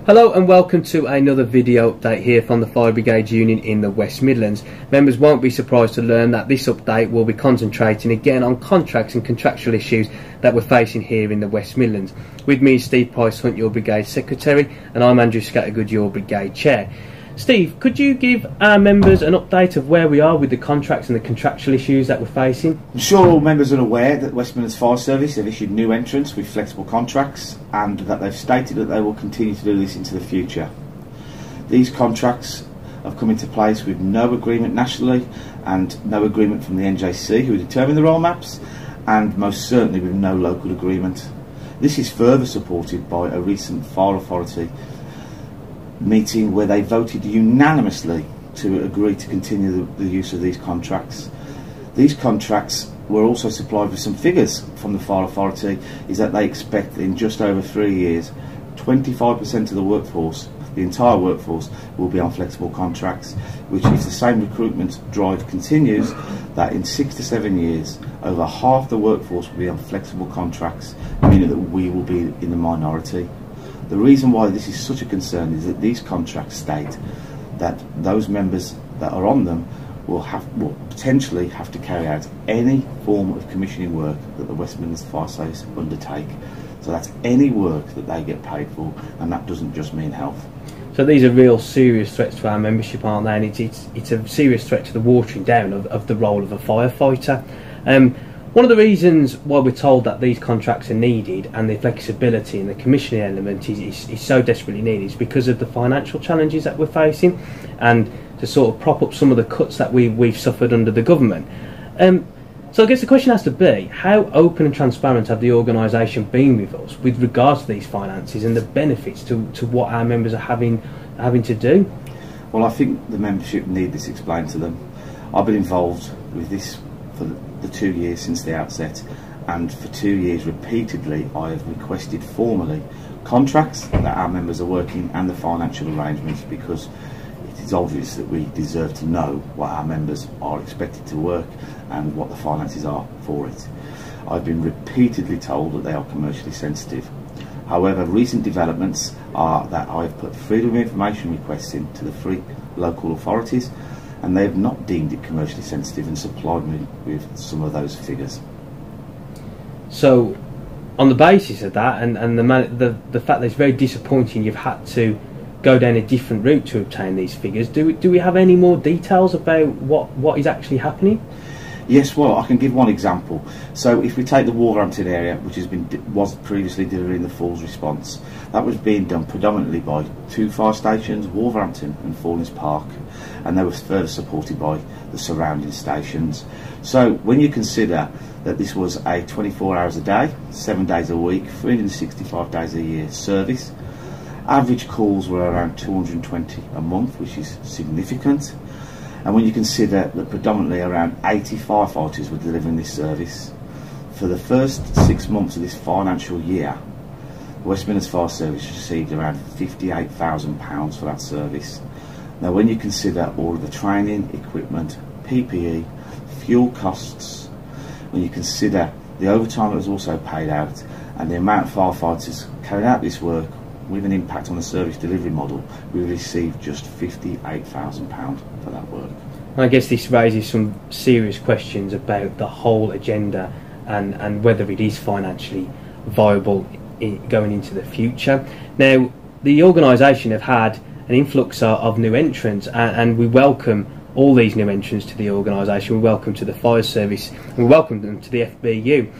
Hello and welcome to another video update here from the Fire Brigade Union in the West Midlands. Members won't be surprised to learn that this update will be concentrating again on contracts and contractual issues that we're facing here in the West Midlands. With me is Steve Price-Hunt, your Brigade Secretary, and I'm Andrew Scattergood, your Brigade Chair. Steve, could you give our members an update of where we are with the contracts and the contractual issues that we're facing? I'm sure all members are aware that West Midlands Fire Service have issued new entrants with flexible contracts and that they've stated that they will continue to do this into the future. These contracts have come into place with no agreement nationally and no agreement from the NJC who determine the role maps, and most certainly with no local agreement. This is further supported by a recent Fire Authority meeting where they voted unanimously to agree to continue the use of these contracts. These contracts were also supplied with some figures from the Fire Authority, is that they expect in just over 3 years 25% of the workforce, the entire workforce, will be on flexible contracts, which if the same recruitment drive continues, that in 6 to 7 years over half the workforce will be on flexible contracts, meaning that we will be in the minority. The reason why this is such a concern is that these contracts state that those members that are on them will potentially have to carry out any form of commissioning work that the West Midlands Fire Service undertake. So that's any work that they get paid for, and that doesn't just mean health. So these are real serious threats to our membership, aren't they? And it's a serious threat to the watering down of the role of a firefighter. One of the reasons why we're told that these contracts are needed and the flexibility and the commissioning element is so desperately needed is because of the financial challenges that we're facing, and to sort of prop up some of the cuts that we've suffered under the government. So I guess the question has to be, how open and transparent have the organisation been with us with regards to these finances and the benefits to what our members are having to do? Well, I think the membership need this explained to them. I've been involved with this for the 2 years since the outset, and for 2 years repeatedly I have requested formally contracts that our members are working and the financial arrangements, because it is obvious that we deserve to know what our members are expected to work and what the finances are for it. I've been repeatedly told that they are commercially sensitive. However, recent developments are that I've put freedom of information requests in to the three local authorities, and they have not deemed it commercially sensitive and supplied me with some of those figures. So, on the basis of that, and the fact that it's very disappointing you've had to go down a different route to obtain these figures, do we have any more details about what is actually happening? Yes, well, I can give one example. So if we take the Wolverhampton area, which was previously delivering the Falls response, that was being done predominantly by two fire stations, Wolverhampton and Fallings Park, and they were further supported by the surrounding stations. So when you consider that this was a 24 hours a day, 7 days a week, 365 days a year service, average calls were around 220 a month, which is significant. And when you consider that predominantly around 80 firefighters were delivering this service, for the first 6 months of this financial year, the West Midlands Fire Service received around £58,000 for that service. Now when you consider all of the training, equipment, PPE, fuel costs, when you consider the overtime that was also paid out, and the amount of firefighters carrying out this work with an impact on the service delivery model, we received just £58,000 for that work. I guess this raises some serious questions about the whole agenda and whether it is financially viable going into the future. Now, the organisation have had an influx of new entrants, and we welcome all these new entrants to the organisation. We welcome to the fire service, and we welcome them to the FBU.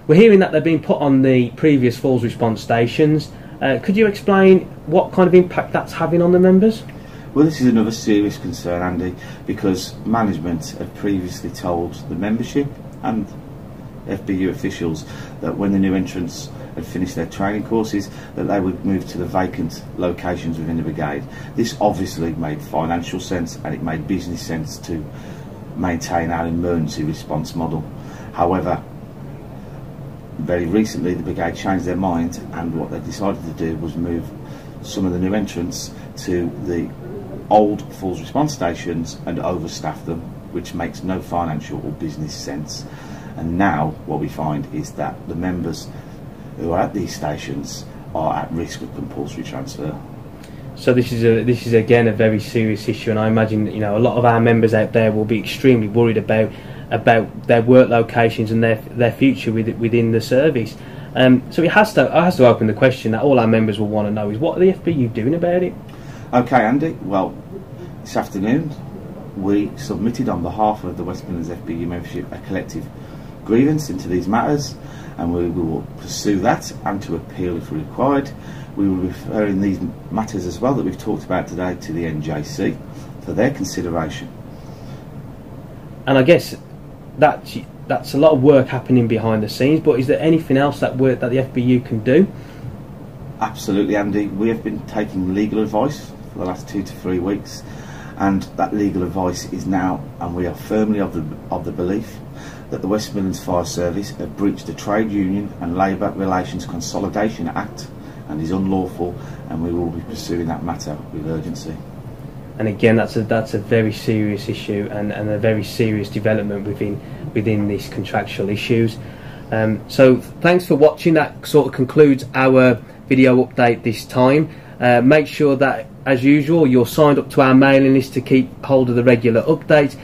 We're hearing that they're being put on the previous Falls response stations. Could you explain what kind of impact that's having on the members? Well, this is another serious concern, Andy, because management have previously told the membership and FBU officials that when the new entrants had finished their training courses, that they would move to the vacant locations within the brigade. This obviously made financial sense, and it made business sense to maintain our emergency response model. However, very recently the brigade changed their mind, and what they decided to do was move some of the new entrants to the old Falls response stations and overstaff them, which makes no financial or business sense. And now what we find is that the members who are at these stations are at risk of compulsory transfer. So this is again a very serious issue, and I imagine a lot of our members out there will be extremely worried about their work locations and their future within the service. So it has to open the question that all our members will want to know is, what are the FBU doing about it? Okay, Andy. Well, this afternoon we submitted on behalf of the West Midlands FBU membership a collective grievance into these matters, and we will pursue that and to appeal if required. We will be referring these matters as well that we've talked about today to the NJC for their consideration. And I guess that's a lot of work happening behind the scenes, but is there anything else that the FBU can do? Absolutely, Andy. We have been taking legal advice for the last 2 to 3 weeks, and that legal advice is now, and we are firmly of the belief that the West Midlands Fire Service have breached the Trade Union and Labour Relations Consolidation Act and is unlawful, and we will be pursuing that matter with urgency. And again, that's a very serious issue and a very serious development within these contractual issues. So thanks for watching. That sort of concludes our video update this time. Make sure that, as usual, you're signed up to our mailing list to keep hold of the regular updates.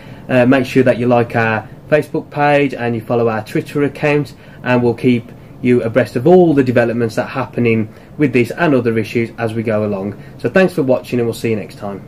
Make sure that you like our Facebook page and you follow our Twitter account, and we'll keep you abreast of all the developments that are happening with this and other issues as we go along. So thanks for watching, and we'll see you next time.